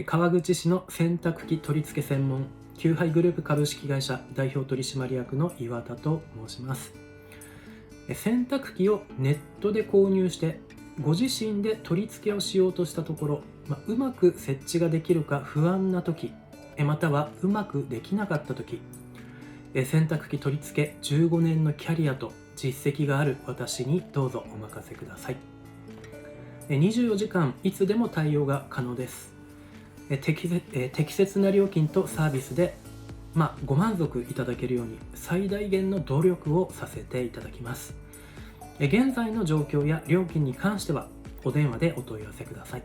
川口市の洗濯機取り付け専門給配グループ株式会社代表取締役の岩田と申します。洗濯機をネットで購入してご自身で取り付けをしようとしたところ、うまく設置ができるか不安な時、またはうまくできなかった時、洗濯機取り付け15年のキャリアと実績がある私にどうぞお任せください。24時間いつでも対応が可能です。適切な料金とサービスで、ご満足いただけるように最大限の努力をさせていただきます。現在の状況や料金に関してはお電話でお問い合わせください。